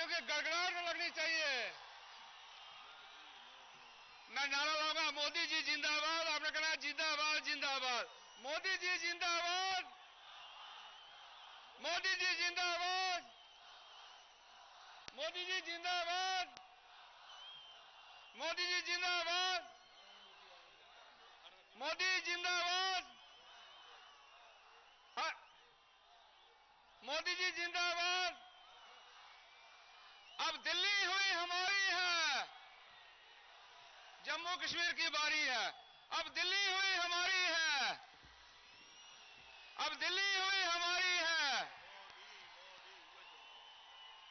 तालियों की गड़गड़ाहट लगनी चाहिए। मैं नारा लाऊंगा, मोदी जी जिंदाबाद। आपने कहना जिंदाबाद जिंदाबाद। मोदी जी जिंदाबाद, मोदी जी जिंदाबाद, मोदी जी जिंदाबाद, मोदी जी जिंदाबाद, मोदी जिंदाबाद, मोदी जी जिंदाबाद। अब दिल्ली हुई हमारी है, जम्मू कश्मीर की बारी है। अब दिल्ली हुई हमारी है, अब दिल्ली हुई हमारी है।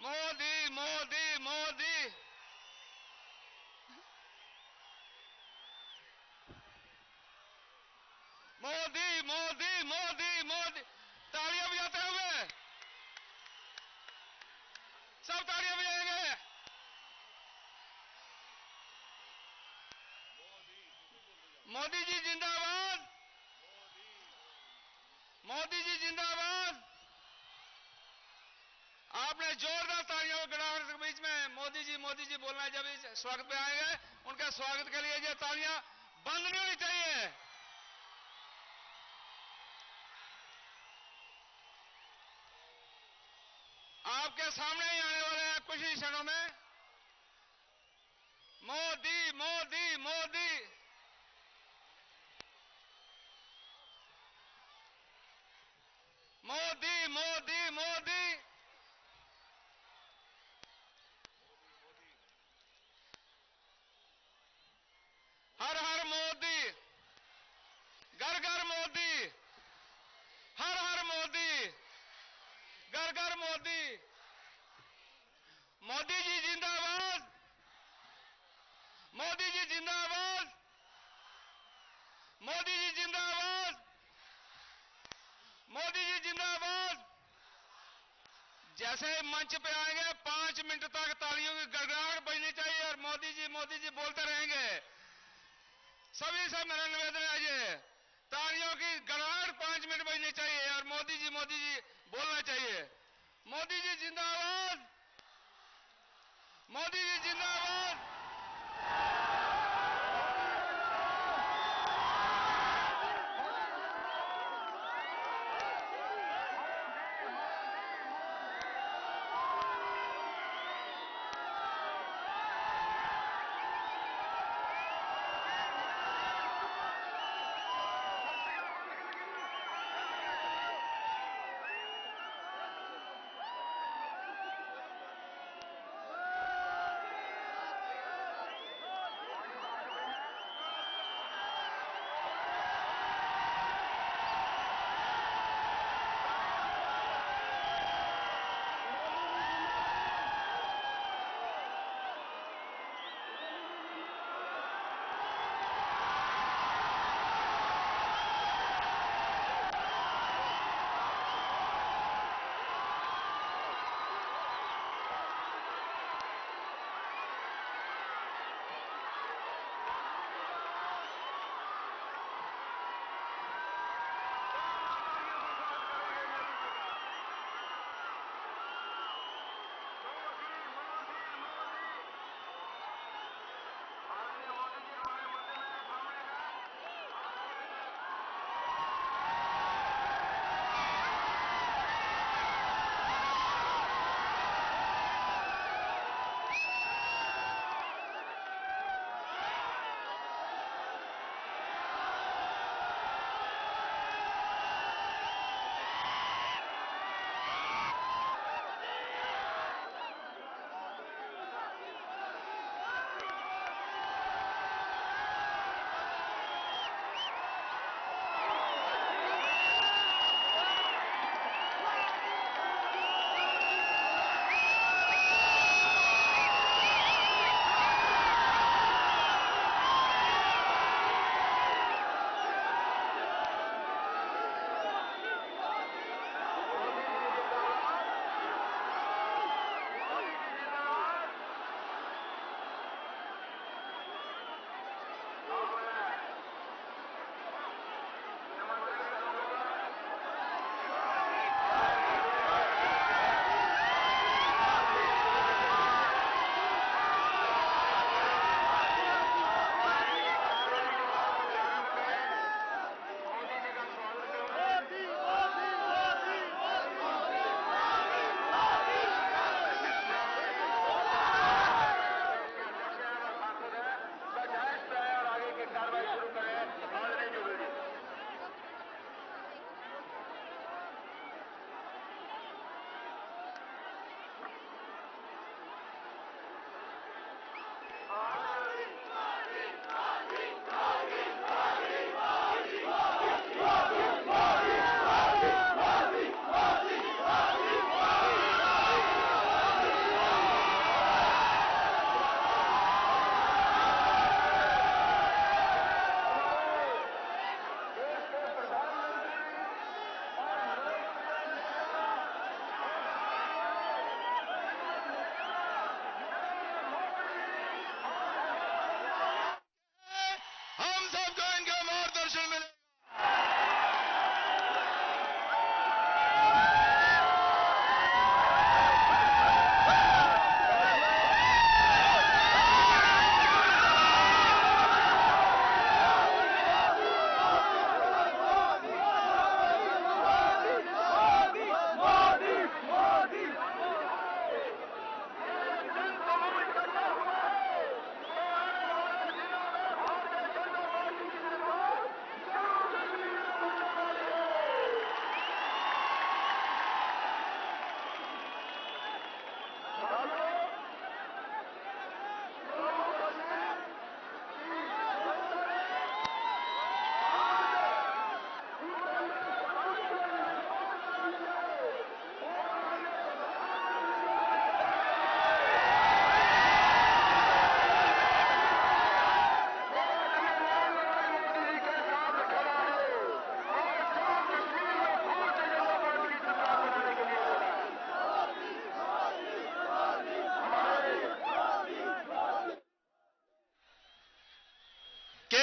मोदी मोदी मोदी, मोदी मोदी मोदी मोदी। तालियां बजाते हुए सब तालियां बजाएंगे। मोदी जी जिंदाबाद, मोदी जी जिंदाबाद। आपने जोरदार तालियों की गड़गड़ाहट के बीच में मोदी जी बोलना, जब इस स्वागत पे आएंगे उनका स्वागत के लिए ये तालियां बंद नहीं होनी चाहिए। आपके सामने ही आने वाले हैं कुछ ही क्षणों में। मोदी मोदी मोदी, मोदी मोदी मोदी, हर हर मोदी, घर घर मोदी, हर हर मोदी, घर घर मोदी। मोदी जी जिंदाबाद, मोदी जी जिंदाबाद, मोदी जी जिंदाबाद, मोदी जी जिंदाबाद। जैसे ही मंच पे आएंगे 5 मिनट तक तालियों की गड़गड़ाहट बजनी चाहिए और मोदी जी बोलते रहेंगे। सभी से मेरा निवेदन है, ये तालियों की गड़गड़ाहट 5 मिनट बजनी चाहिए और मोदी जी बोलना चाहिए। मोदी जी जिंदाबाद, मोदी जी जिंदाबाद।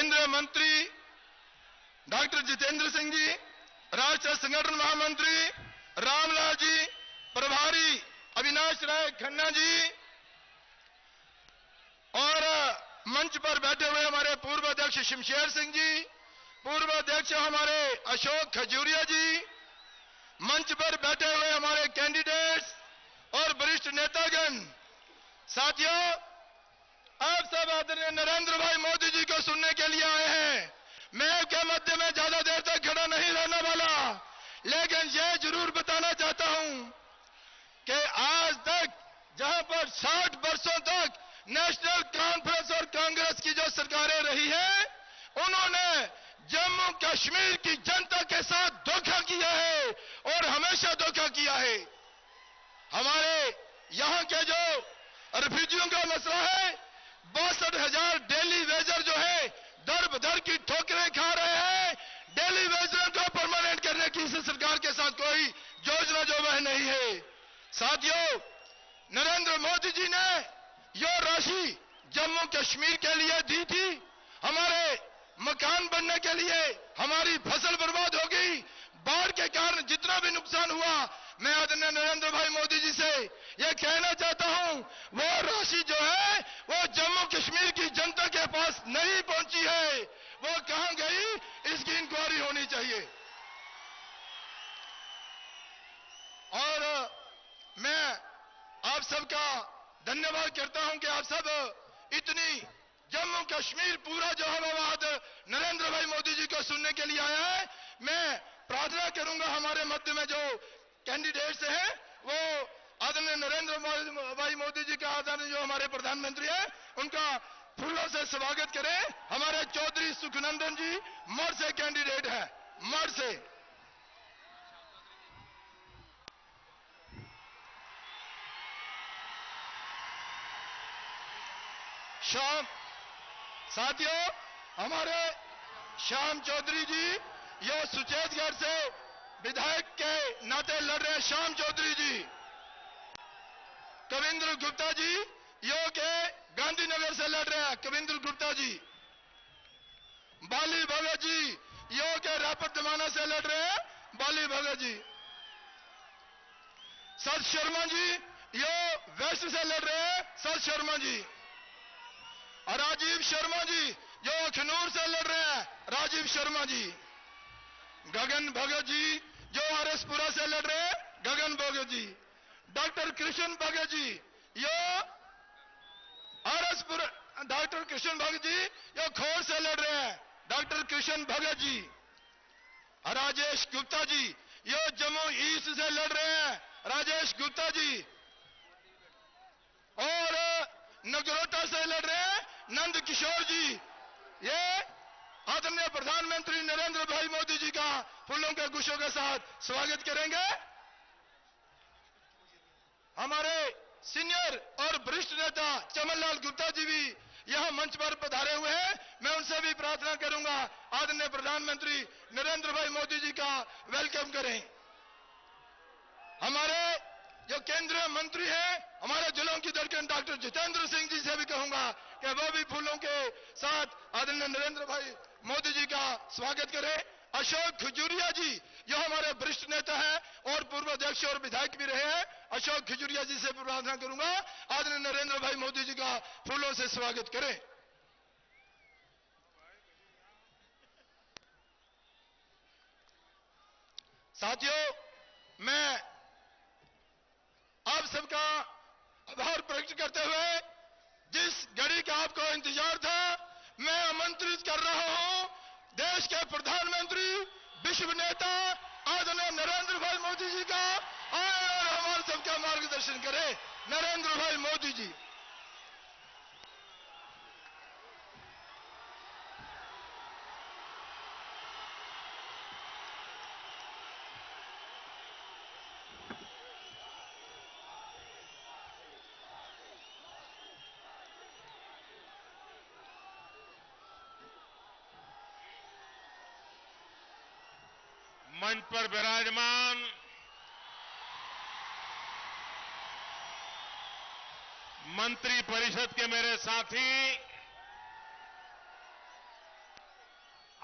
केंद्रीय मंत्री डॉक्टर जितेंद्र सिंह जी, राष्ट्रीय संगठन महामंत्री रामलाल जी, प्रभारी अविनाश राय खन्ना जी, और मंच पर बैठे हुए हमारे पूर्व अध्यक्ष शमशेर सिंह जी, पूर्व अध्यक्ष हमारे अशोक खजूरिया जी, मंच पर बैठे हुए हमारे कैंडिडेट्स और वरिष्ठ नेतागण, साथियों, आप सब आदरणीय नरेंद्र भाई मोदी जी को सुनने के लिए आए हैं। मैं आपके मध्य में ज्यादा देर तक खड़ा नहीं रहने वाला, लेकिन यह जरूर बताना चाहता हूं कि आज तक जहां पर 60 वर्षों तक नेशनल कॉन्फ्रेंस और कांग्रेस की जो सरकारें रही है, उन्होंने जम्मू कश्मीर की जनता के साथ धोखा किया है और हमेशा धोखा किया है। हमारे यहां के जो रिफ्यूजियों का मसला है, 62,000 डेली वेजर जो है दर बदर की ठोकरें खा रहे हैं। डेली वेजर को परमानेंट करने की इस सरकार के साथ कोई योजना जो वह नहीं है। साथियों, नरेंद्र मोदी जी ने यह राशि जम्मू कश्मीर के लिए दी थी, हमारे मकान बनने के लिए। हमारी फसल बर्बाद हो गई, बाढ़ के कारण जितना भी नुकसान हुआ, मैं आदरणीय नरेंद्र भाई मोदी जी से यह कहना चाहता हूं, वो राशि जो है वो जम्मू कश्मीर की जनता के पास नहीं पहुंची है। वो कहां गई, इसकी इंक्वायरी होनी चाहिए। और मैं आप सबका धन्यवाद करता हूं कि आप सब इतनी जम्मू कश्मीर पूरा जो है आज नरेंद्र भाई मोदी जी को सुनने के लिए आया है। मैं प्रार्थना करूंगा हमारे मध्य में जो कैंडिडेट्स हैं, वो आदरणीय नरेंद्र भाई मोदी जी का आदरणीय जो हमारे प्रधानमंत्री हैं, उनका फूलों से स्वागत करें। हमारे चौधरी सुखनंदन जी मठ से कैंडिडेट है, मठ से। शाम, साथियों, हमारे श्याम चौधरी जी यो सुचेतगढ़ से विधायक के नाते लड़ रहे हैं। श्याम चौधरी जी, कविंद्र गुप्ता जी यो के गांधीनगर से लड़ रहे हैं, कविंद्र गुप्ता जी। बाली भगत जी यो के रापत दमाना से लड़ रहे हैं, बाली भगत जी। सत शर्मा जी यो वेस्ट से लड़ रहे हैं, सत शर्मा जी। और राजीव शर्मा जी जो अखनूर से लड़ रहे हैं, राजीव शर्मा जी। गगन भगत जी जो आरएसपुरा से लड़ रहे हैं, गगन भगत जी। डॉक्टर कृष्ण भगत जी यो आरएसपुरा, डॉक्टर कृष्ण भगत जी यो खोर से लड़ रहे हैं, डॉक्टर कृष्ण भगत जी। और राजेश गुप्ता जी यो जम्मू ईस्ट से लड़ रहे हैं, राजेश गुप्ता जी। और नगरोटा से लड़ रहे हैं नंद किशोर जी। ये आदरणीय प्रधानमंत्री नरेंद्र भाई मोदी जी का फूलों के गुच्छों के साथ स्वागत करेंगे। हमारे सीनियर और वरिष्ठ नेता चमनलाल गुप्ता जी भी यहां मंच पर पधारे हुए हैं। मैं उनसे भी प्रार्थना करूंगा आदरणीय प्रधानमंत्री नरेंद्र भाई मोदी जी का वेलकम करें। हमारे जो केंद्रीय मंत्री हैं, हमारे जिलों की धड़कन डॉक्टर जितेंद्र सिंह जी से भी कहूंगा कि वो भी फूलों के साथ आदरणीय नरेंद्र भाई मोदी जी का स्वागत करें। अशोक खजूरिया जी जो हमारे वरिष्ठ नेता हैं और पूर्व अध्यक्ष और विधायक भी रहे हैं, अशोक खजूरिया जी से प्रार्थना करूंगा आदरणीय नरेंद्र भाई मोदी जी का फूलों से स्वागत करें। साथियों, मैं आप सबका आभार प्रकट करते हुए जिस घड़ी का आपको इंतजार था, मैं आमंत्रित कर रहा हूं देश के प्रधानमंत्री, विश्व नेता आदरणीय नरेंद्र भाई मोदी जी का आए और हमारे सबका मार्गदर्शन करें। नरेंद्र भाई मोदी जी। मंच पर विराजमान मंत्री परिषद के मेरे साथी,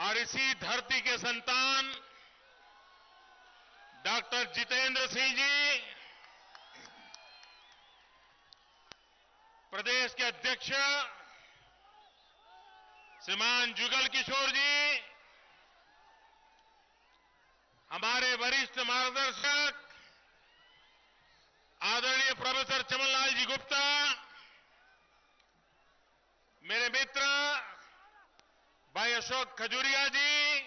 और इसी धरती के संतान डॉक्टर जितेंद्र सिंह जी, प्रदेश के अध्यक्ष श्रीमान जुगल किशोर जी, हमारे वरिष्ठ मार्गदर्शक आदरणीय प्रोफेसर चमनलाल जी गुप्ता, मेरे मित्र भाई अशोक खजूरिया जी,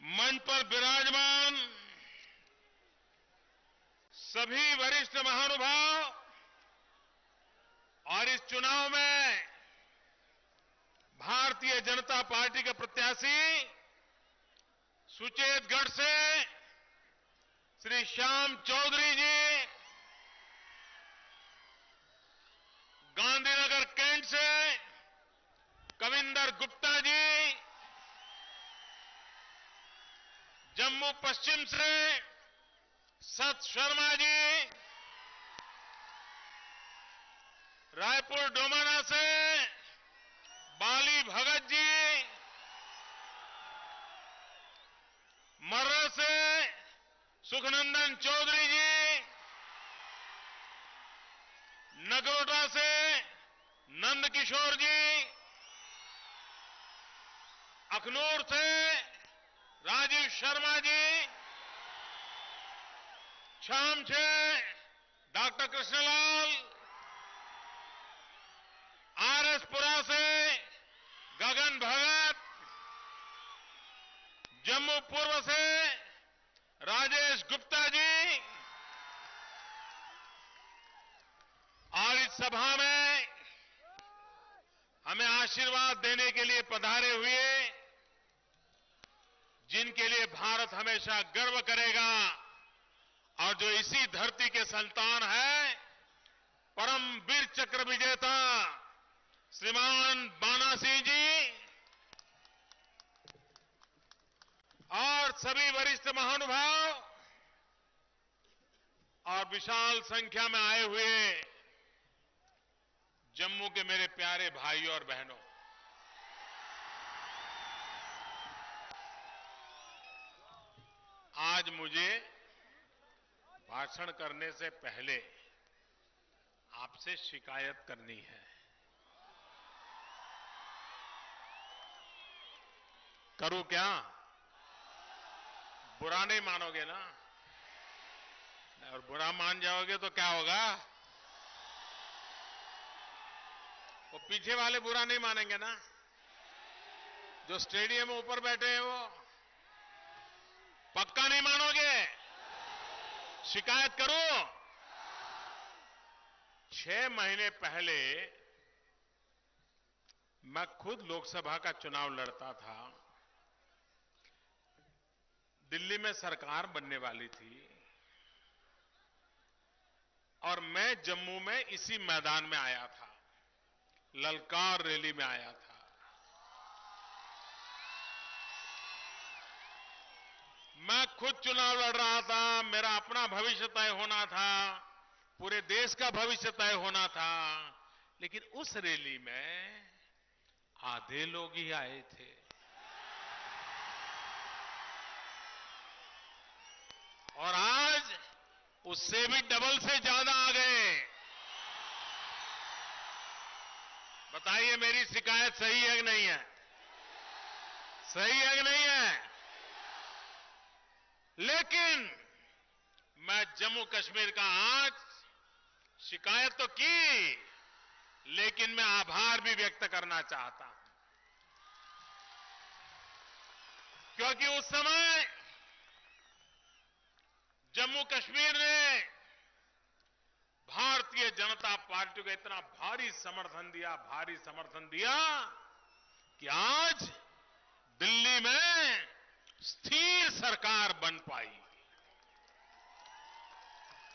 मंच पर विराजमान सभी वरिष्ठ महानुभाव और इस चुनाव में भारतीय जनता पार्टी के प्रत्याशी सुचेतगढ़ से श्री श्याम चौधरी जी, गांधीनगर कैंट से कविंदर गुप्ता जी, जम्मू पश्चिम से सत शर्मा जी, रायपुर डोमाना से बाली भगत जी, मर्रा से सुखनंदन चौधरी जी, नगरोटा से नंद किशोर जी, अखनूर से राजीव शर्मा जी, छाम से डॉक्टर कृष्णलाल, आरएसपुरा से गगन भगत, जम्मू पूर्व से राजेश गुप्ता जी, और इस सभा में हमें आशीर्वाद देने के लिए पधारे हुए, जिनके लिए भारत हमेशा गर्व करेगा और जो इसी धरती के संतान है, परम वीर चक्र विजेता श्रीमान बाना सिंह जी और सभी वरिष्ठ महानुभाव और विशाल संख्या में आए हुए जम्मू के मेरे प्यारे भाइयों और बहनों, आज मुझे भाषण करने से पहले आपसे शिकायत करनी है। करूं क्या? बुरा नहीं मानोगे ना? और बुरा मान जाओगे तो क्या होगा? वो पीछे वाले बुरा नहीं मानेंगे ना, जो स्टेडियम में ऊपर बैठे हैं वो पक्का नहीं मानोगे? शिकायत करूं? 6 महीने पहले मैं खुद लोकसभा का चुनाव लड़ता था। दिल्ली में सरकार बनने वाली थी और मैं जम्मू में इसी मैदान में आया था, ललकार रैली में आया था। मैं खुद चुनाव लड़ रहा था, मेरा अपना भविष्य तय होना था, पूरे देश का भविष्य तय होना था, लेकिन उस रैली में आधे लोग ही आए थे। और आज उससे भी डबल से ज्यादा आ गए। बताइए मेरी शिकायत सही है कि नहीं है? सही है कि नहीं है? लेकिन मैं जम्मू कश्मीर का आज शिकायत तो की, लेकिन मैं आभार भी व्यक्त करना चाहता हूं, क्योंकि उस समय जम्मू कश्मीर ने भारतीय जनता पार्टी को इतना भारी समर्थन दिया कि आज दिल्ली में स्थिर सरकार बन पाई।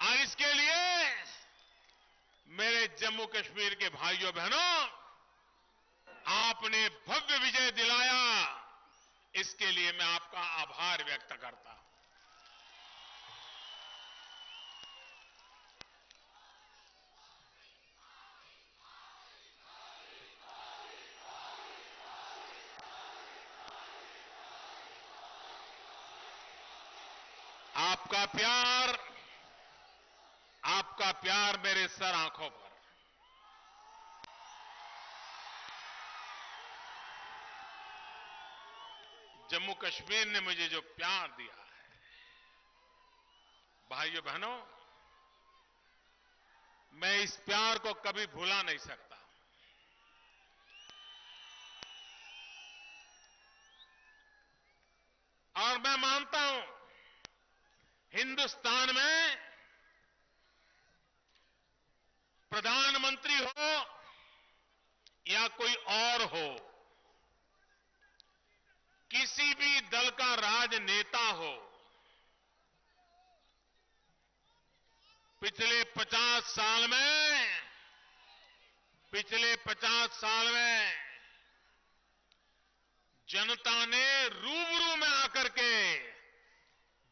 और इसके लिए मेरे जम्मू कश्मीर के भाइयों बहनों, आपने भव्य विजय दिलाया, इसके लिए मैं आपका आभार व्यक्त करता हूं। आपका प्यार मेरे सर आंखों पर। जम्मू कश्मीर ने मुझे जो प्यार दिया है, भाइयों बहनों, मैं इस प्यार को कभी भुला नहीं सकता। और मैं मानता हूं, हिंदुस्तान में प्रधानमंत्री हो या कोई और हो, किसी भी दल का राजनेता हो, पिछले 50 साल में जनता ने रूबरू में आकर के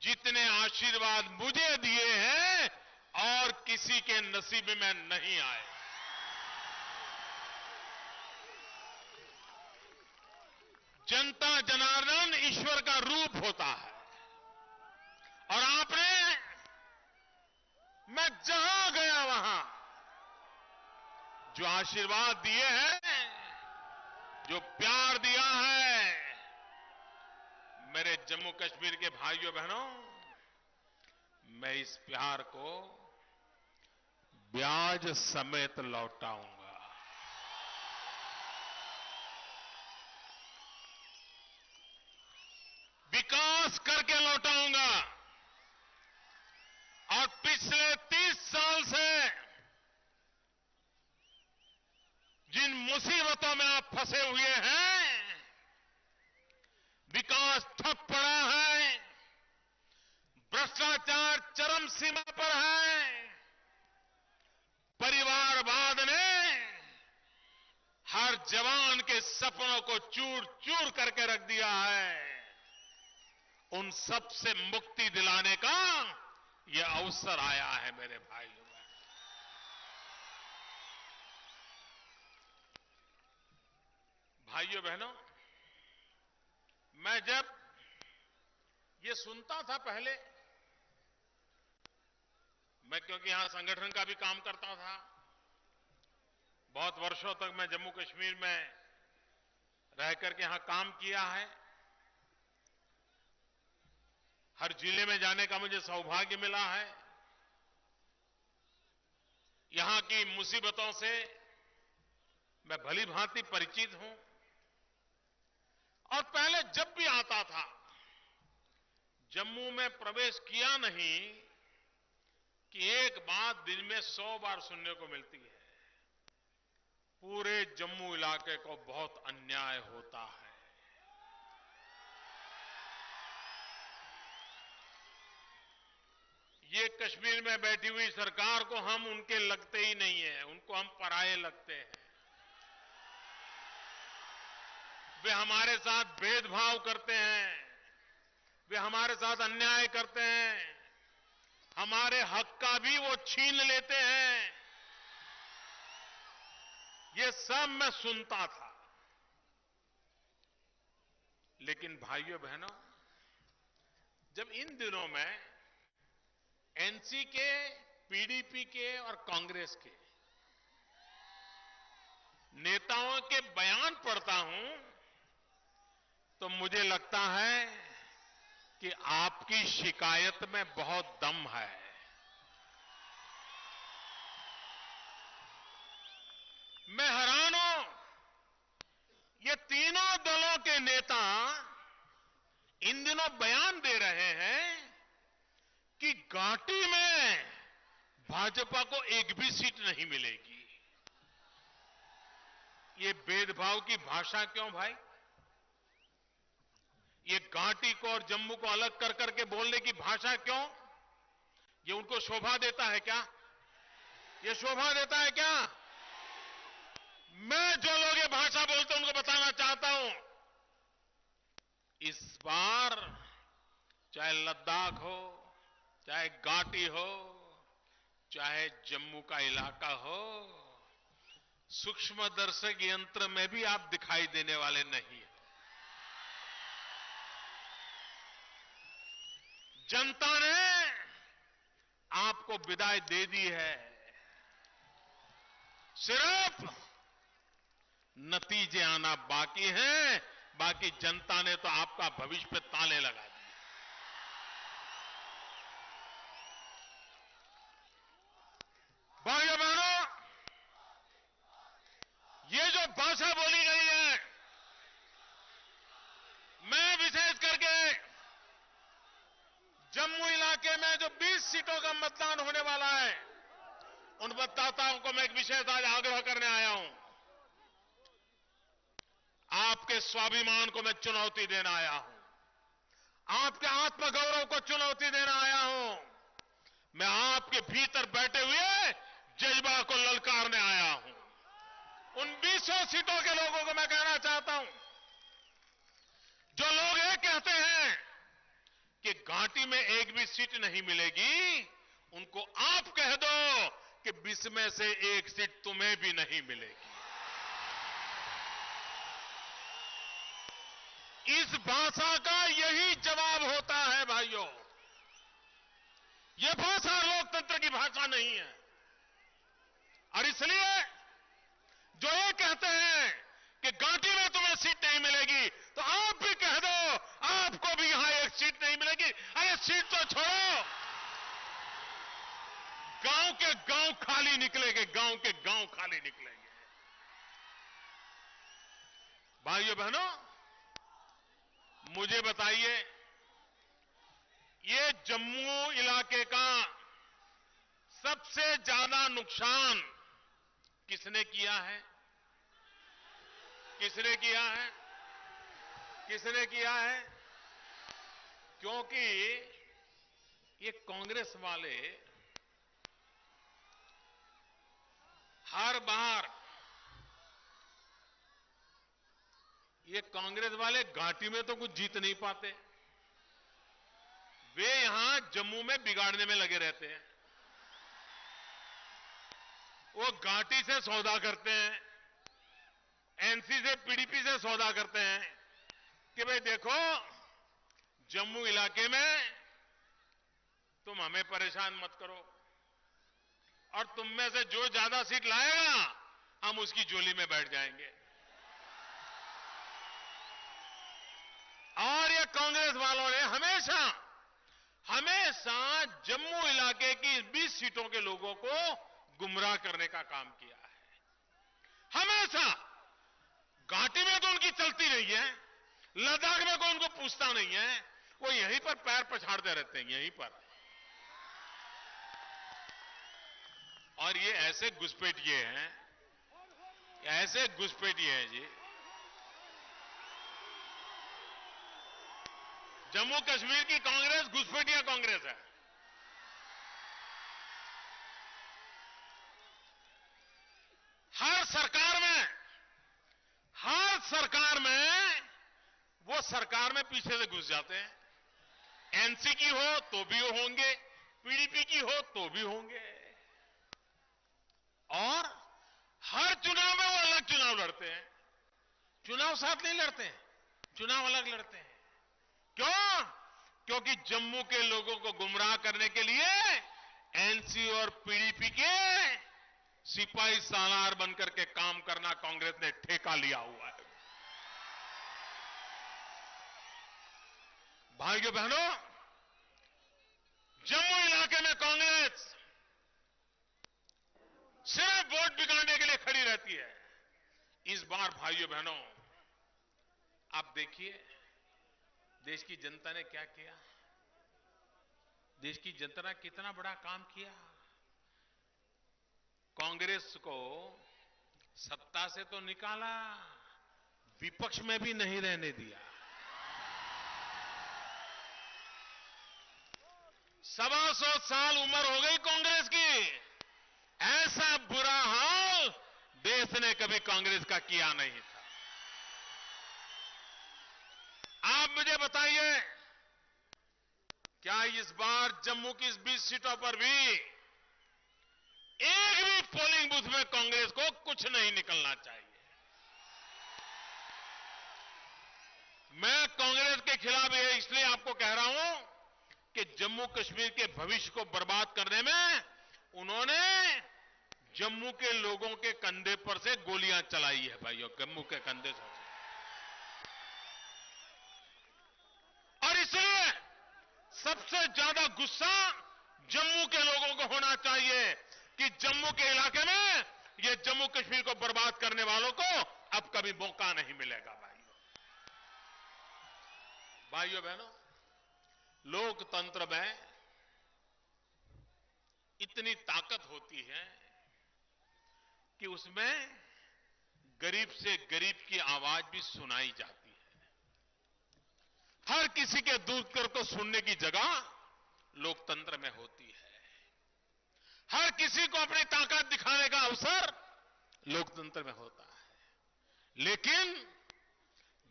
जितने आशीर्वाद मुझे दिए हैं और किसी के नसीब में नहीं आए। जनता जनार्दन ईश्वर का रूप होता है और आपने, मैं जहां गया वहां जो आशीर्वाद दिए हैं, जो प्यार दिया है, मेरे जम्मू कश्मीर के भाइयों बहनों, मैं इस प्यार को ब्याज समेत लौटाऊंगा। विकास करके लौटाऊंगा। और पिछले 30 साल से जिन मुसीबतों में आप फंसे हुए हैं, विकास ठप पड़ा है, भ्रष्टाचार चरम सीमा पर है, परिवारवाद ने हर जवान के सपनों को चूर चूर करके रख दिया है। उन सब से मुक्ति दिलाने का यह अवसर आया है मेरे भाइयों। भाइयों बहनों, मैं जब ये सुनता था पहले, मैं क्योंकि यहां संगठन का भी काम करता था, बहुत वर्षों तक मैं जम्मू कश्मीर में रह करके यहां काम किया है। हर जिले में जाने का मुझे सौभाग्य मिला है। यहां की मुसीबतों से मैं भली भांति परिचित हूं। और पहले जब भी आता था, जम्मू में प्रवेश किया नहीं कि एक बात दिन में 100 बार सुनने को मिलती है, पूरे जम्मू इलाके को बहुत अन्याय होता है। ये कश्मीर में बैठी हुई सरकार को हम उनके लगते ही नहीं है, उनको हम पराये लगते हैं। वे हमारे साथ भेदभाव करते हैं, वे हमारे साथ अन्याय करते हैं, हमारे हक का भी वो छीन लेते हैं। ये सब मैं सुनता था। लेकिन भाइयों बहनों, जब इन दिनों में एनसी के, पीडीपी के और कांग्रेस के नेताओं के बयान पढ़ता हूं तो मुझे लगता है कि आपकी शिकायत में बहुत दम है। मैं हैरान हूं, ये तीनों दलों के नेता इन दिनों बयान दे रहे हैं कि घाटी में भाजपा को एक भी सीट नहीं मिलेगी। ये भेदभाव की भाषा क्यों भाई? ये घाटी को और जम्मू को अलग कर करके बोलने की भाषा क्यों? ये उनको शोभा देता है क्या? ये शोभा देता है क्या? मैं जो लोग ये भाषा बोलते हैं उनको बताना चाहता हूं, इस बार चाहे लद्दाख हो, चाहे घाटी हो, चाहे जम्मू का इलाका हो, सूक्ष्मदर्शक यंत्र में भी आप दिखाई देने वाले नहीं। जनता ने को विदाई दे दी है। सिर्फ नतीजे आना बाकी हैं, बाकी जनता ने तो आपका भविष्य पे ताले लगा दिए। भाइयों बहनों, ये जो भाषा बोली गई है, मैं विशेष करके जम्मू इलाके में जो 20 सीटों का मतदान होने वाला है, उन मतदाताओं को मैं एक विशेष आज आग्रह करने आया हूं। आपके स्वाभिमान को मैं चुनौती देना आया हूं, आपके आत्मगौरव को चुनौती देना आया हूं। मैं आपके भीतर बैठे हुए जज्बा को ललकारने आया हूं। उन 20 सीटों के लोगों को मैं कहना चाहता हूं, जो लोग ये कहते हैं कि घाटी में एक भी सीट नहीं मिलेगी, उनको आप कह दो कि 20 में से एक सीट तुम्हें भी नहीं मिलेगी। इस भाषा का यही जवाब होता है भाइयों। यह भाषा लोकतंत्र की भाषा नहीं है। और इसलिए जो ये कहते हैं कि घाटी में तुम्हें सीट नहीं मिलेगी, तो आप भी कह दो आपको भी यहां एक सीट नहीं मिलेगी। अरे सीट तो छोड़ो, गांव के गांव खाली निकलेंगे, गांव के गांव खाली निकलेंगे। भाइयों बहनों, मुझे बताइए, ये जम्मू इलाके का सबसे ज्यादा नुकसान किसने किया है? किसने किया है? किसने किया है? क्योंकि ये कांग्रेस वाले हर बार, ये कांग्रेस वाले घाटी में तो कुछ जीत नहीं पाते, वे यहां जम्मू में बिगाड़ने में लगे रहते हैं। वो घाटी से सौदा करते हैं, एनसी से, पीडीपी से सौदा करते हैं कि भाई देखो, जम्मू इलाके में तुम हमें परेशान मत करो, और तुम में से जो ज्यादा सीट लाएगा हम उसकी झोली में बैठ जाएंगे। और ये कांग्रेस वालों ने हमेशा जम्मू इलाके की 20 सीटों के लोगों को गुमराह करने का काम किया है। हमेशा घाटी में तो उनकी चलती नहीं है, लद्दाख में कोई उनको पूछता नहीं है, वो यहीं पर पैर पछाड़ते रहते हैं, यहीं पर। और ये ऐसे घुसपैठिए हैं, ऐसे घुसपैठिए हैं जी। जम्मू कश्मीर की कांग्रेस घुसपैठिया कांग्रेस है। हर सरकार में वो सरकार में पीछे से घुस जाते हैं। एनसी की हो तो भी वो होंगे, पीडीपी की हो तो भी होंगे, और हर चुनाव में वो अलग चुनाव लड़ते हैं। चुनाव साथ नहीं लड़ते हैं, चुनाव अलग लड़ते हैं। क्यों? क्योंकि जम्मू के लोगों को गुमराह करने के लिए एनसी और पीडीपी के सिपाही सालार बनकर के काम करना कांग्रेस ने ठेका लिया हुआ है। भाइयों बहनों, जम्मू इलाके में कांग्रेस सिर्फ वोट बिगाड़ने के लिए खड़ी रहती है। इस बार भाइयों बहनों, आप देखिए देश की जनता ने क्या किया। देश की जनता ने कितना बड़ा काम किया। कांग्रेस को सत्ता से तो निकाला, विपक्ष में भी नहीं रहने दिया। 125 साल उम्र हो गई कांग्रेस की, ऐसा बुरा हाल देश ने कभी कांग्रेस का किया नहीं था। आप मुझे बताइए, क्या इस बार जम्मू की इस 20 सीटों पर भी एक भी पोलिंग बूथ में कांग्रेस को कुछ नहीं निकलना चाहिए? मैं कांग्रेस के खिलाफ ये इसलिए आपको कह रहा हूं कि जम्मू कश्मीर के भविष्य को बर्बाद करने में उन्होंने जम्मू के लोगों के कंधे पर से गोलियां चलाई है भाइयों, जम्मू के कंधे से। और इसलिए सबसे ज्यादा गुस्सा जम्मू के लोगों को होना चाहिए कि जम्मू के इलाके में ये जम्मू कश्मीर को बर्बाद करने वालों को अब कभी मौका नहीं मिलेगा। भाइयों बहनों, लोकतंत्र में इतनी ताकत होती है कि उसमें गरीब से गरीब की आवाज भी सुनाई जाती है। हर किसी के दुख को सुनने की जगह लोकतंत्र में होती है। हर किसी को अपनी ताकत दिखाने का अवसर लोकतंत्र में होता है। लेकिन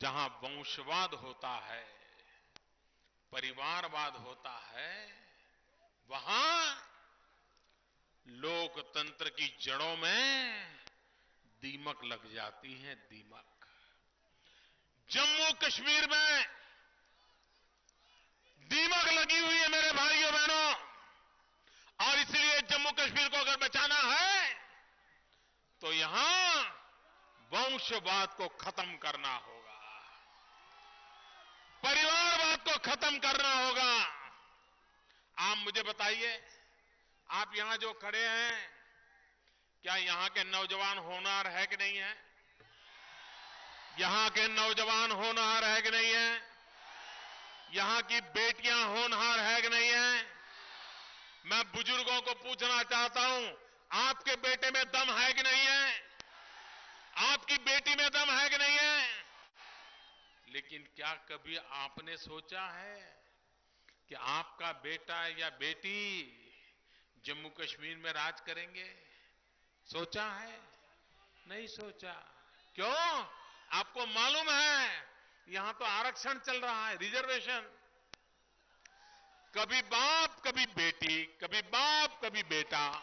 जहां वंशवाद होता है, परिवारवाद होता है, वहां लोकतंत्र की जड़ों में दीमक लग जाती है, दीमक। जम्मू कश्मीर में दीमक लगी हुई है मेरे भाइयों बहनों, और इसलिए जम्मू कश्मीर को अगर बचाना है तो यहां वंशवाद को खत्म करना होगा, परिवारवाद को खत्म करना होगा। आप मुझे बताइए, आप यहां जो खड़े हैं, क्या यहां के नौजवान होनहार है कि नहीं है? यहां के नौजवान होनहार है कि नहीं है? यहां की बेटियां होनहार है कि नहीं है? मैं बुजुर्गों को पूछना चाहता हूं, आपके बेटे में दम है कि नहीं है? आपकी बेटी में दम है कि नहीं है? लेकिन क्या कभी आपने सोचा है कि आपका बेटा या बेटी जम्मू कश्मीर में राज करेंगे? सोचा है? नहीं सोचा। क्यों? आपको मालूम है यहां तो आरक्षण चल रहा है, रिजर्वेशन। कभी बाप कभी बेटी, कभी बाप कभी बेटा।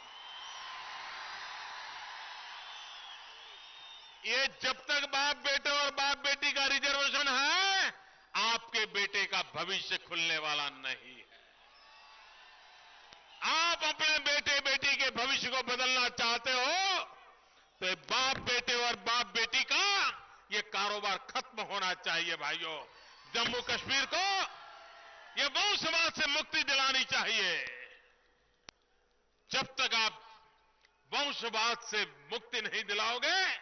ये जब तक बाप बेटे और बाप बेटी का रिजर्वेशन है, आपके बेटे का भविष्य खुलने वाला नहीं है। आप अपने बेटे बेटी के भविष्य को बदलना चाहते हो तो ये बाप बेटे और बाप बेटी का ये कारोबार खत्म होना चाहिए भाइयों। जम्मू कश्मीर को ये वंशवाद से मुक्ति दिलानी चाहिए। जब तक आप वंशवाद से मुक्ति नहीं दिलाओगे,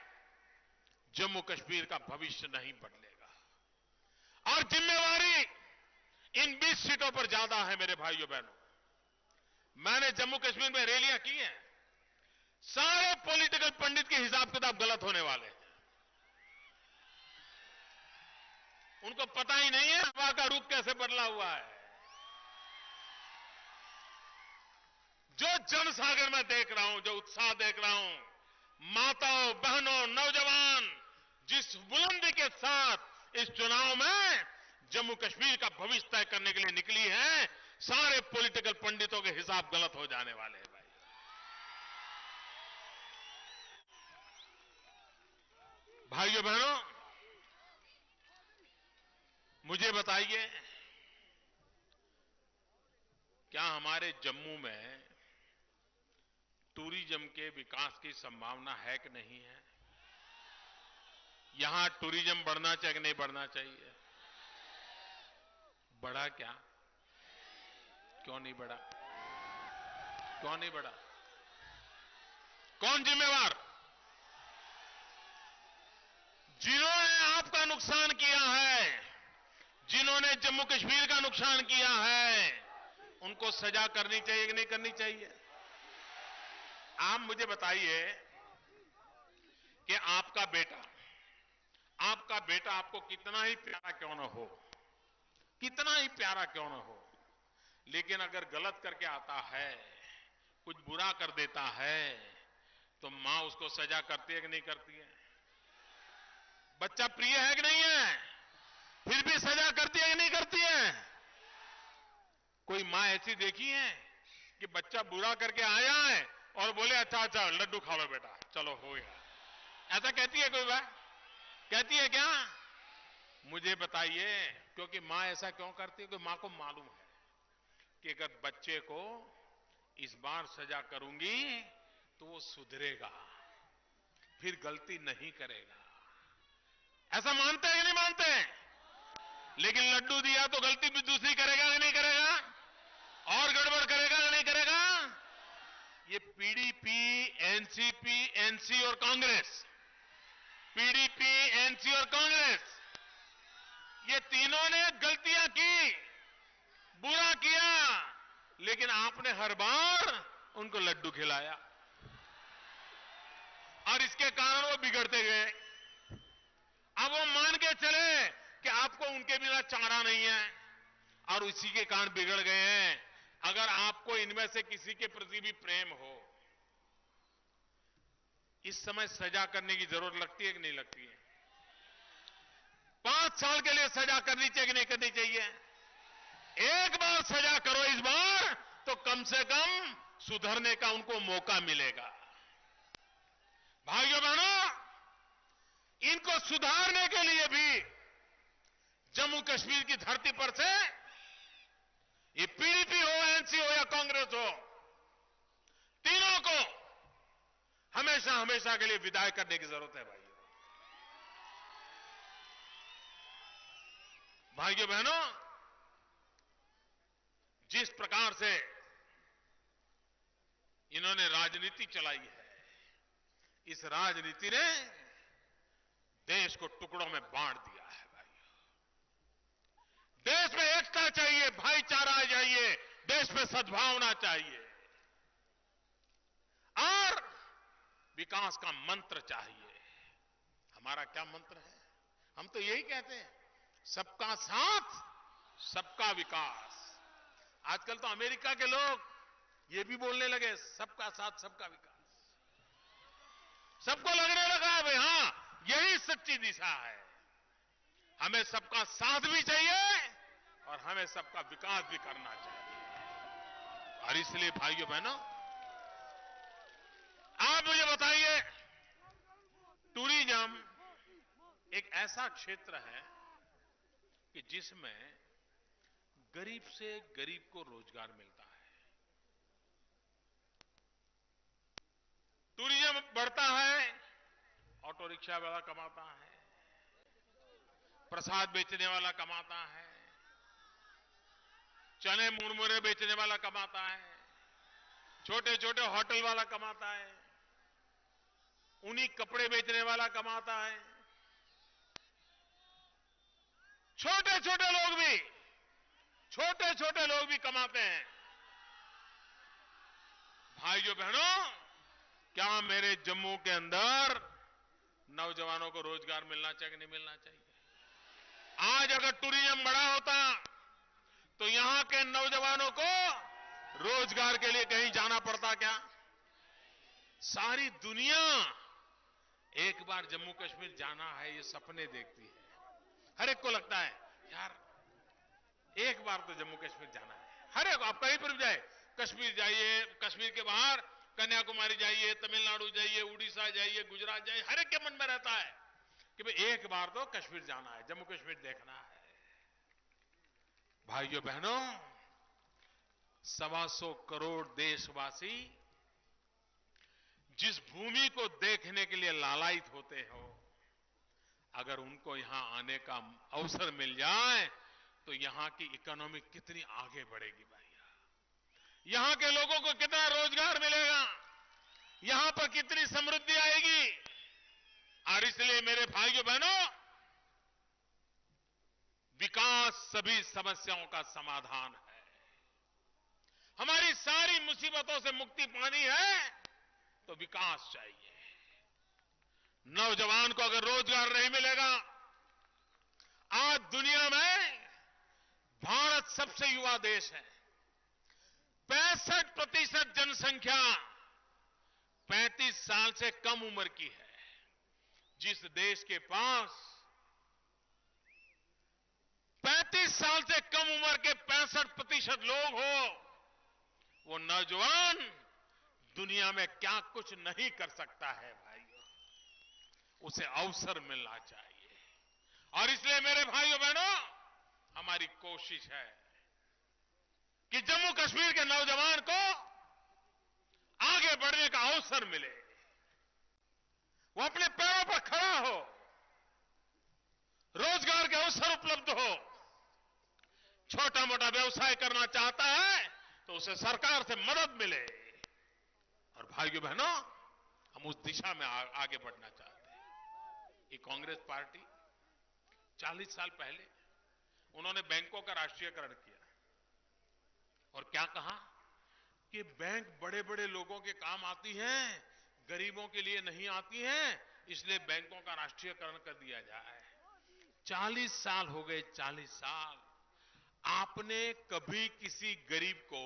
जम्मू कश्मीर का भविष्य नहीं बदलेगा। और जिम्मेवारी इन 20 सीटों पर ज्यादा है मेरे भाइयों बहनों। मैंने जम्मू कश्मीर में रैलियां की हैं, सारे पॉलिटिकल पंडित के हिसाब किताब गलत होने वाले हैं। उनको पता ही नहीं है हवा का रुख कैसे बदला हुआ है। जो जनसागर में देख रहा हूं, जो उत्साह देख रहा हूं, माताओं बहनों नौजवान जिस बुलंदी के साथ इस चुनाव में जम्मू कश्मीर का भविष्य तय करने के लिए निकली है, सारे पॉलिटिकल पंडितों के हिसाब गलत हो जाने वाले हैं भाई। भाइयों बहनों, मुझे बताइए, क्या हमारे जम्मू में टूरिज्म के विकास की संभावना है कि नहीं है? यहां टूरिज्म बढ़ना चाहिए कि नहीं बढ़ना चाहिए? बढ़ा क्या? क्यों नहीं बढ़ा? क्यों नहीं बढ़ा? कौन जिम्मेवार? जिन्होंने आपका नुकसान किया है, जिन्होंने जम्मू कश्मीर का नुकसान किया है, उनको सजा करनी चाहिए कि नहीं करनी चाहिए? आप मुझे बताइए कि आपका बेटा आपको कितना ही प्यारा क्यों न हो, कितना ही प्यारा क्यों न हो, लेकिन अगर गलत करके आता है, कुछ बुरा कर देता है, तो मां उसको सजा करती है कि नहीं करती है? बच्चा प्रिय है कि नहीं है? फिर भी सजा करती है कि नहीं करती है? कोई मां ऐसी देखी है कि बच्चा बुरा करके आया है और बोले अच्छा अच्छा लड्डू खा लो बेटा, चलो हो गया? ऐसा कहती है कोई बात? कहती है क्या? मुझे बताइए, क्योंकि मां ऐसा क्यों करती है? क्योंकि मां को मालूम है कि अगर बच्चे को इस बार सजा करूंगी तो वो सुधरेगा, फिर गलती नहीं करेगा। ऐसा मानते हैं कि नहीं मानते हैं? लेकिन लड्डू दिया तो गलती भी दूसरी करेगा कि नहीं करेगा? और गड़बड़ करेगा कि नहीं करेगा? ये पीडीपी, एनसीपी, एनसी और कांग्रेस, पीडीपी, एनसी और कांग्रेस, ये तीनों ने गलतियां की, बुरा किया, लेकिन आपने हर बार उनको लड्डू खिलाया और इसके कारण वो बिगड़ते गए। अब वो मान के चले कि आपको उनके बिना चारा नहीं है और इसी के कारण बिगड़ गए हैं। अगर आपको इनमें से किसी के प्रति भी प्रेम हो, इस समय सजा करने की जरूरत लगती है कि नहीं लगती है? 5 साल के लिए सजा करनी चाहिए कि नहीं करनी चाहिए? एक बार सजा करो इस बार, तो कम से कम सुधरने का उनको मौका मिलेगा। भाइयों बहनों, इनको सुधारने के लिए भी जम्मू कश्मीर की धरती पर से, ये पीडीपी हो, एनसी हो या कांग्रेस हो, तीनों को हमेशा हमेशा के लिए विदाई करने की जरूरत है। भाइयों बहनों, जिस प्रकार से इन्होंने राजनीति चलाई है, इस राजनीति ने देश को टुकड़ों में बांट दिया है। भाइयों, देश में एकता चाहिए, भाईचारा चाहिए, देश में सद्भावना चाहिए और विकास का मंत्र चाहिए। हमारा क्या मंत्र है? हम तो यही कहते हैं, सबका साथ, सबका विकास। आजकल तो अमेरिका के लोग ये भी बोलने लगे, सबका साथ, सबका विकास। सबको लगने लगा है भाई, हां, यही सच्ची दिशा है। हमें सबका साथ भी चाहिए और हमें सबका विकास भी करना चाहिए। और इसलिए भाइयों बहनों, आप मुझे बताइए, टूरिज्म एक ऐसा क्षेत्र है कि जिसमें गरीब से गरीब को रोजगार मिलता है। टूरिज्म बढ़ता है, ऑटो रिक्शा वाला कमाता है, प्रसाद बेचने वाला कमाता है, चने मुरमुरे बेचने वाला कमाता है, छोटे छोटे होटल वाला कमाता है, ऊनी कपड़े बेचने वाला कमाता है, छोटे छोटे लोग भी कमाते हैं। भाइयों बहनों, क्या मेरे जम्मू के अंदर नौजवानों को रोजगार मिलना चाहिए कि नहीं मिलना चाहिए? आज अगर टूरिज्म बड़ा होता तो यहां के नौजवानों को रोजगार के लिए कहीं जाना पड़ता क्या? सारी दुनिया एक बार जम्मू कश्मीर जाना है, ये सपने देखती है। हर एक को लगता है, यार एक बार तो जम्मू कश्मीर जाना है। हर एक, आप कहीं पर भी जाए, कश्मीर जाइए, कश्मीर के बाहर कन्याकुमारी जाइए, तमिलनाडु जाइए, उड़ीसा जाइए, गुजरात जाइए, हर एक के मन में रहता है कि भाई एक बार तो कश्मीर जाना है, जम्मू कश्मीर देखना है। भाइयों बहनों, 125 करोड़ देशवासी जिस भूमि को देखने के लिए लालायित होते हो, अगर उनको यहां आने का अवसर मिल जाए तो यहां की इकोनॉमी कितनी आगे बढ़ेगी भैया, यहां के लोगों को कितना रोजगार मिलेगा, यहां पर कितनी समृद्धि आएगी। और इसलिए मेरे भाइयों बहनों, विकास सभी समस्याओं का समाधान है। हमारी सारी मुसीबतों से मुक्ति पानी है तो विकास चाहिए। नौजवान को अगर रोजगार नहीं मिलेगा, आज दुनिया में भारत सबसे युवा देश है। 65% जनसंख्या 35 साल से कम उम्र की है। जिस देश के पास 35 साल से कम उम्र के 65% लोग हो, वो नौजवान दुनिया में क्या कुछ नहीं कर सकता है भाइयों, उसे अवसर मिलना चाहिए। और इसलिए मेरे भाइयों बहनों, हमारी कोशिश है कि जम्मू कश्मीर के नौजवान को आगे बढ़ने का अवसर मिले, वो अपने पैरों पर खड़ा हो, रोजगार के अवसर उपलब्ध हो, छोटा मोटा व्यवसाय करना चाहता है तो उसे सरकार से मदद मिले। और भाइयों बहनों, हम उस दिशा में आगे बढ़ना चाहते हैं। ये कांग्रेस पार्टी 40 साल पहले उन्होंने बैंकों का राष्ट्रीयकरण किया और क्या कहा कि बैंक बड़े बड़े लोगों के काम आती हैं, गरीबों के लिए नहीं आती हैं, इसलिए बैंकों का राष्ट्रीयकरण कर दिया जाए। 40 साल हो गए, 40 साल। आपने कभी किसी गरीब को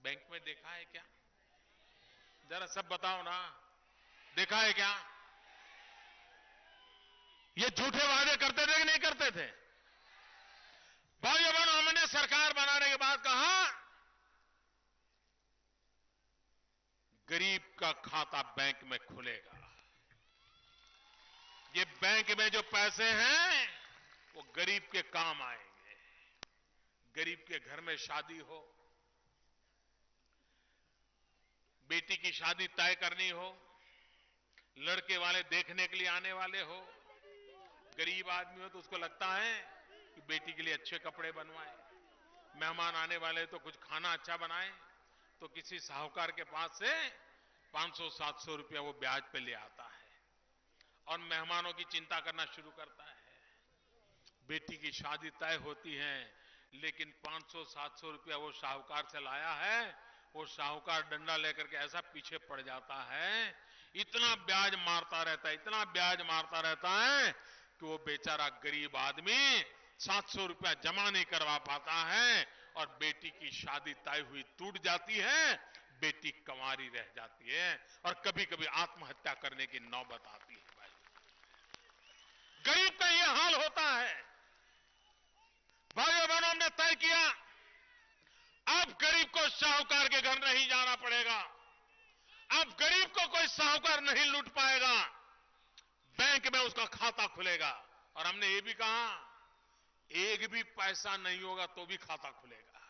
बैंक में देखा है क्या? जरा सब बताओ ना, देखा है क्या? ये झूठे वादे करते थे कि नहीं करते थे? भाइयों बहनों, हमने सरकार बनाने के बाद कहा गरीब का खाता बैंक में खुलेगा। ये बैंक में जो पैसे हैं वो गरीब के काम आएंगे। गरीब के घर में शादी हो, बेटी की शादी तय करनी हो, लड़के वाले देखने के लिए आने वाले हो, गरीब आदमी हो तो उसको लगता है कि बेटी के लिए अच्छे कपड़े बनवाए, मेहमान आने वाले तो कुछ खाना अच्छा बनाए, तो किसी साहूकार के पास से 500-700 रुपया वो ब्याज पे ले आता है और मेहमानों की चिंता करना शुरू करता है। बेटी की शादी तय होती है, लेकिन 500-700 रुपया वो साहूकार से लाया है, वो साहूकार डंडा लेकर के ऐसा पीछे पड़ जाता है, इतना ब्याज मारता रहता है, इतना ब्याज मारता रहता है कि वो बेचारा गरीब आदमी 700 रुपया जमा नहीं करवा पाता है और बेटी की शादी तय हुई टूट जाती है, बेटी कंवारी रह जाती है और कभी कभी आत्महत्या करने की नौबत आती है। भाई, गरीब का यह हाल होता है। भाइयों बहनों, हमने तय किया अब गरीब को साहूकार के घर नहीं जाना पड़ेगा, अब गरीब को कोई साहूकार नहीं लूट पाएगा, बैंक में उसका खाता खुलेगा। और हमने ये भी कहा एक भी पैसा नहीं होगा तो भी खाता खुलेगा।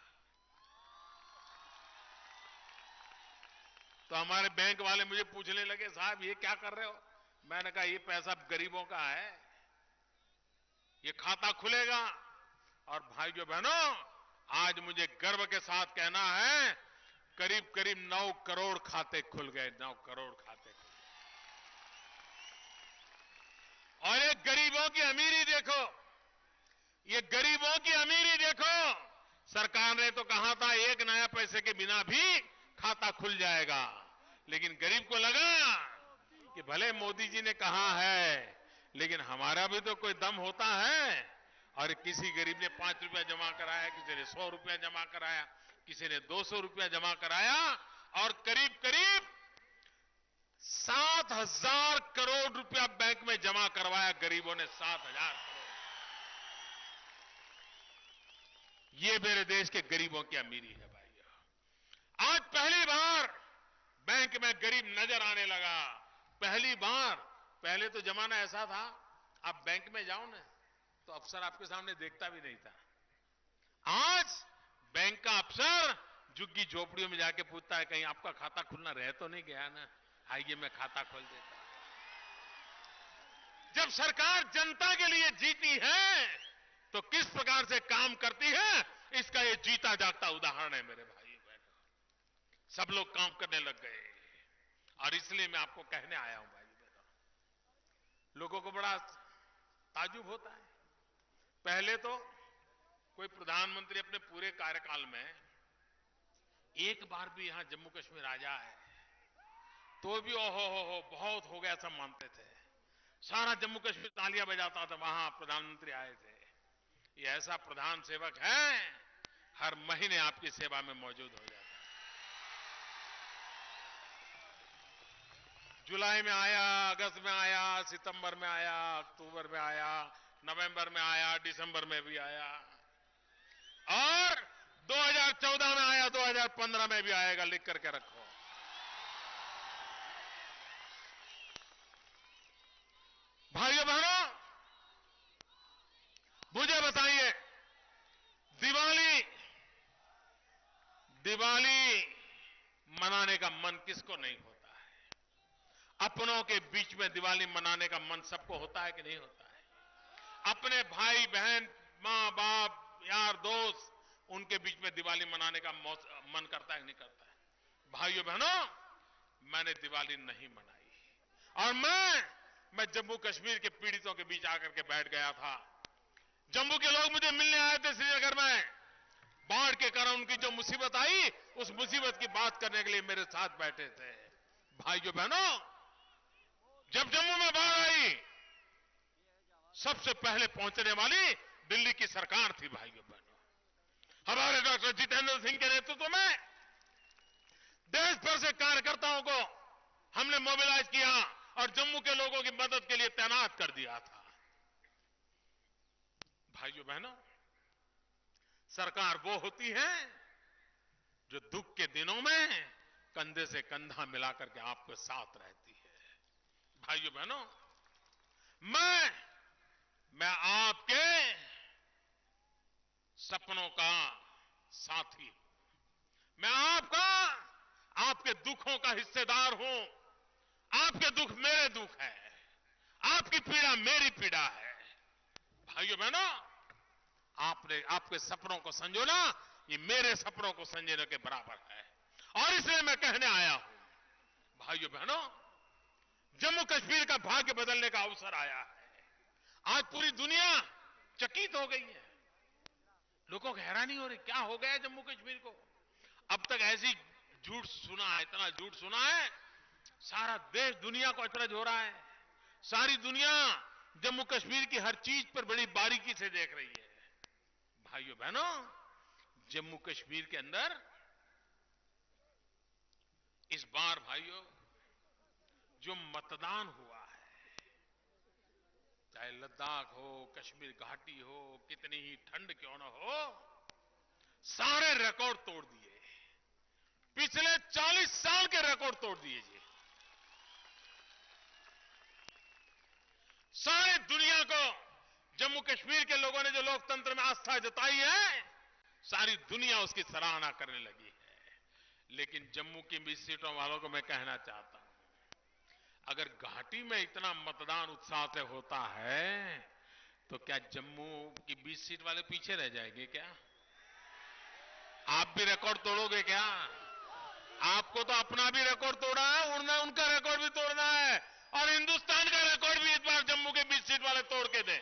तो हमारे बैंक वाले मुझे पूछने लगे, साहब ये क्या कर रहे हो? मैंने कहा ये पैसा गरीबों का है, ये खाता खुलेगा। और भाइयों बहनों, आज मुझे गर्व के साथ कहना है करीब करीब 9 करोड़ खाते खुल गए, 9 करोड़ खाते खुल गए। और ये गरीबों की अमीरी देखो, ये गरीबों की अमीरी देखो। सरकार ने तो कहा था 1 नया पैसे के बिना भी खाता खुल जाएगा, लेकिन गरीब को लगा कि भले मोदी जी ने कहा है, लेकिन हमारा भी तो कोई दम होता है। और किसी गरीब ने 5 रुपया जमा कराया, किसी ने 100 रुपया जमा कराया, किसी ने 200 रुपया जमा कराया और करीब करीब 7,000 करोड़ रुपया बैंक में जमा करवाया गरीबों ने, 7,000 करोड़। ये मेरे देश के गरीबों की अमीरी है भाइयों। आज पहली बार बैंक में गरीब नजर आने लगा, पहली बार। पहले तो जमाना ऐसा था, आप बैंक में जाओ ना तो अफसर आपके सामने देखता भी नहीं था। आज बैंक का अफसर झुग्गी झोपड़ियों में जाके पूछता है कहीं आपका खाता खुलना रह तो नहीं गया ना, आइए मैं खाता खोल देता। जब सरकार जनता के लिए जीती है तो किस प्रकार से काम करती है, इसका ये जीता जागता उदाहरण है मेरे भाई बहनों। सब लोग काम करने लग गए और इसलिए मैं आपको कहने आया हूं भाई बहनों, लोगों को बड़ा ताज्जुब होता है। पहले तो कोई प्रधानमंत्री अपने पूरे कार्यकाल में एक बार भी यहां जम्मू कश्मीर आ जाए तो भी ओहो हो बहुत हो गया सब मानते थे, सारा जम्मू कश्मीर तालियां बजाता था, वहां प्रधानमंत्री आए थे। ये ऐसा प्रधान सेवक है, हर महीने आपकी सेवा में मौजूद हो जाता है। जुलाई में आया, अगस्त में आया, सितंबर में आया, अक्टूबर में आया, नवंबर में आया, दिसंबर में भी आया और 2014 में आया, 2015 में भी आएगा, लिख करके रखो। भाइयों बहनों, मुझे बताइए, दिवाली का मन किसको नहीं होता है। अपनों के बीच में दिवाली मनाने का मन सबको होता है कि नहीं होता है। अपने भाई बहन, मां बाप, यार दोस्त, उनके बीच में दिवाली मनाने का मन करता है कि नहीं करता है। भाइयों बहनों, मैंने दिवाली नहीं मनाई और मैं जम्मू कश्मीर के पीड़ितों के बीच आकर के बैठ गया था। जम्मू के लोग मुझे मिलने आए थे श्रीनगर में। बाढ़ के कारण उनकी जो मुसीबत आई, उस मुसीबत की बात करने के लिए मेरे साथ बैठे थे। भाइयों बहनों, जब जम्मू में बाढ़ आई, सबसे पहले पहुंचने वाली दिल्ली की सरकार थी। भाइयों बहनों, हमारे डॉक्टर जितेंद्र सिंह के नेतृत्व में देश भर से कार्यकर्ताओं को हमने मोबिलाइज किया और जम्मू के लोगों की मदद के लिए तैनात कर दिया था। भाइयों बहनों, सरकार वो होती है जो दुख के दिनों में कंधे से कंधा मिलाकर के आपके साथ रहती है। भाइयों बहनों, मैं आपके सपनों का साथी हूं। मैं आपके दुखों का हिस्सेदार हूं। आपके दुख मेरे दुख है, आपकी पीड़ा मेरी पीड़ा है। भाइयों बहनों, आपके सपनों को संजोना ये मेरे सपनों को संजोने के बराबर है। और इसलिए मैं कहने आया हूं, भाइयों बहनों, जम्मू कश्मीर का भाग्य बदलने का अवसर आया है। आज पूरी दुनिया चकित हो गई है। लोगों को हैरानी हो रही, क्या हो गया जम्मू कश्मीर को। अब तक ऐसी झूठ सुना है, इतना झूठ सुना है, सारा देश दुनिया को अचरज हो रहा है। सारी दुनिया जम्मू कश्मीर की हर चीज पर बड़ी बारीकी से देख रही है। भाइयों बहनों, जम्मू कश्मीर के अंदर इस बार भाइयों जो मतदान हुआ है, चाहे लद्दाख हो, कश्मीर घाटी हो, कितनी ही ठंड क्यों न हो, सारे रिकॉर्ड तोड़ दिए। पिछले 40 साल के रिकॉर्ड तोड़ दिए जी। सारी दुनिया को जम्मू कश्मीर के लोगों ने जो लोकतंत्र में आस्था जताई है, सारी दुनिया उसकी सराहना करने लगी है। लेकिन जम्मू की 20 सीटों वालों को मैं कहना चाहता हूं, अगर घाटी में इतना मतदान उत्साह से होता है तो क्या जम्मू की 20 सीट वाले पीछे रह जाएंगे क्या? आप भी रिकॉर्ड तोड़ोगे क्या? आपको तो अपना भी रिकॉर्ड तोड़ा है, उनका रिकॉर्ड भी तोड़ना है और हिंदुस्तान का रिकॉर्ड भी इस बार जम्मू के 20 सीट वाले तोड़ के दें।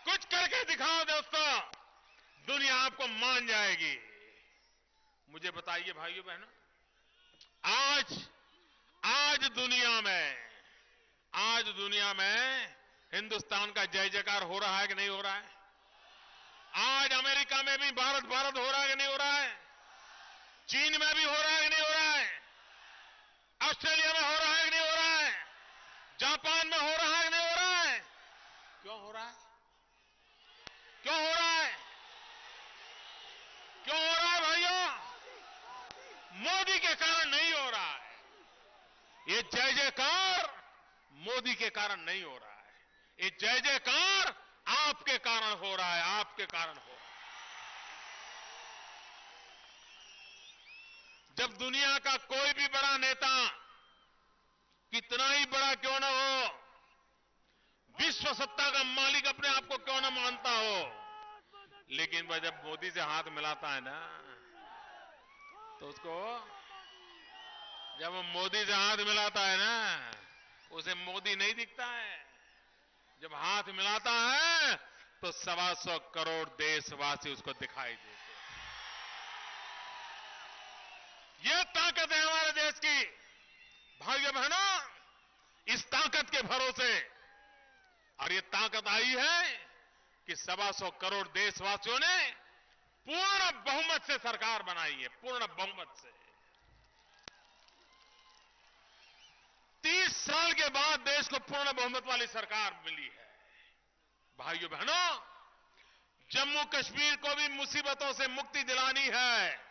कुछ करके दिखाओ दोस्तों, दुनिया आपको मान जाएगी। मुझे बताइए भाइयों बहनों, आज दुनिया में हिंदुस्तान का जय जयकार हो रहा है कि नहीं हो रहा है? आज अमेरिका में भी भारत भारत हो रहा है कि नहीं हो रहा है? चीन में भी हो रहा है कि नहीं हो रहा है? ऑस्ट्रेलिया में हो रहा है कि नहीं हो रहा है? जापान में हो रहा है कि नहीं हो रहा है? क्यों हो रहा है? क्यों हो रहा है? क्यों हो रहा है भाइयों? मोदी के कारण नहीं हो रहा है। ये जय जयकार मोदी के कारण नहीं हो रहा है। ये जय जयकार आपके कारण हो रहा है, आपके कारण हो रहा है। जब दुनिया का कोई भी बड़ा नेता, कितना ही बड़ा क्यों न हो, विश्व सत्ता का मालिक अपने आप को क्यों न मानता हो, लेकिन वह जब मोदी से हाथ मिलाता है ना, तो उसको, जब वो मोदी से हाथ मिलाता है ना, उसे मोदी नहीं दिखता है। जब हाथ मिलाता है तो 125 करोड़ देशवासी उसको दिखाई देते हैं। ये ताकत है हमारे देश की। भाइयों बहनों, इस ताकत के भरोसे, और ये ताकत आई है कि 125 करोड़ देशवासियों ने पूर्ण बहुमत से सरकार बनाई है, पूर्ण बहुमत से। 30 साल के बाद देश को पूर्ण बहुमत वाली सरकार मिली है। भाइयों बहनों, जम्मू कश्मीर को भी मुसीबतों से मुक्ति दिलानी है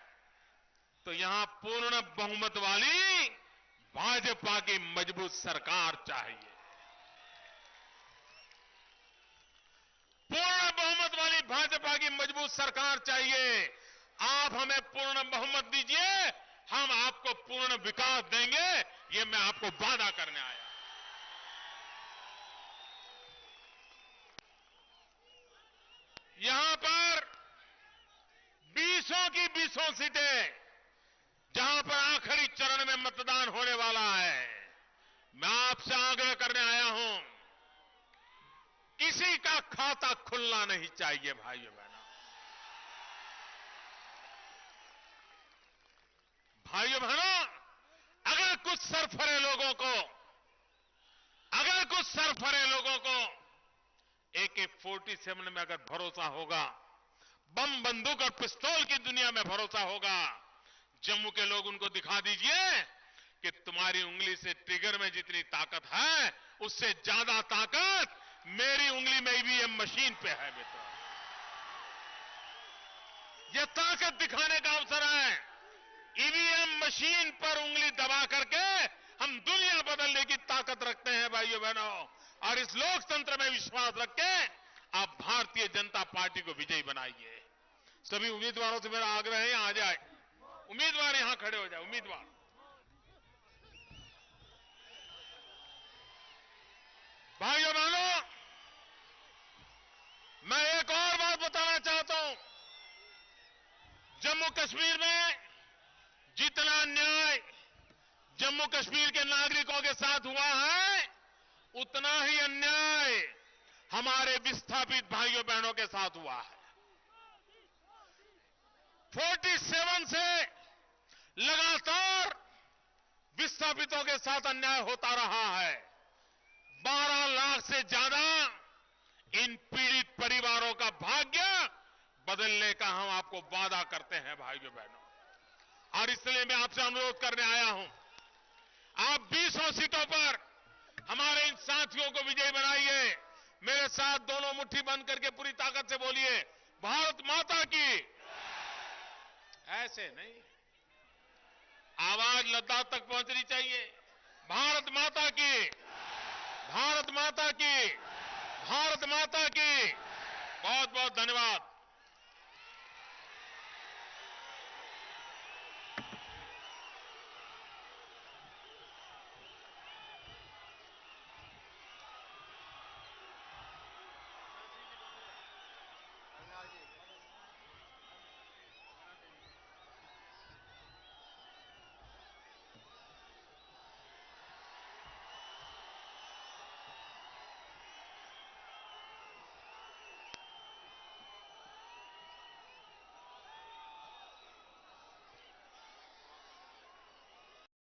तो यहां पूर्ण बहुमत वाली भाजपा की मजबूत सरकार चाहिए। पूर्ण बहुमत वाली भाजपा की मजबूत सरकार चाहिए। आप हमें पूर्ण बहुमत दीजिए, हम आपको पूर्ण विकास देंगे, ये मैं आपको वादा करने आया। यहां पर 20 की 20 सीटें, जहां पर आखिरी चरण में मतदान होने वाला है, मैं आपसे आग्रह करने आया हूं, किसी का खाता खुलना नहीं चाहिए भाइयों बहनों। भाइयों बहनों, अगर कुछ सरफरे लोगों को AK-47 में अगर भरोसा होगा, बम बंदूक और पिस्तौल की दुनिया में भरोसा होगा, जम्मू के लोग उनको दिखा दीजिए कि तुम्हारी उंगली से ट्रिगर में जितनी ताकत है, उससे ज्यादा ताकत मेरी उंगली में ईवीएम मशीन पे है मित्रों। यह ताकत दिखाने का अवसर है। ईवीएम मशीन पर उंगली दबा करके हम दुनिया बदलने की ताकत रखते हैं भाइयों बहनों, और इस लोकतंत्र में विश्वास रख के आप भारतीय जनता पार्टी को विजयी बनाइए। सभी उम्मीदवारों से मेरा आग्रह है, यहां आ जाए उम्मीदवार, यहां खड़े हो जाए उम्मीदवार। भाइयों बहनों, मैं एक और बात बताना चाहता हूं। जम्मू कश्मीर में जितना अन्याय जम्मू कश्मीर के नागरिकों के साथ हुआ है, उतना ही अन्याय हमारे विस्थापित भाइयों बहनों के साथ हुआ है। 47 से लगातार विस्थापितों के साथ अन्याय होता रहा है। 12 लाख से ज्यादा इन पीड़ित परिवारों का भाग्य बदलने का हम आपको वादा करते हैं भाइयों बहनों, और इसलिए मैं आपसे अनुरोध करने आया हूं, आप 20 सीटों पर हमारे इन साथियों को विजयी बनाइए। मेरे साथ दोनों मुट्ठी बंद करके पूरी ताकत से बोलिए, भारत माता की। ऐसे नहीं, आवाज लद्दाख तक पहुंचनी चाहिए। भारत माता की, भारत माता की, भारत माता की। बहुत बहुत धन्यवाद।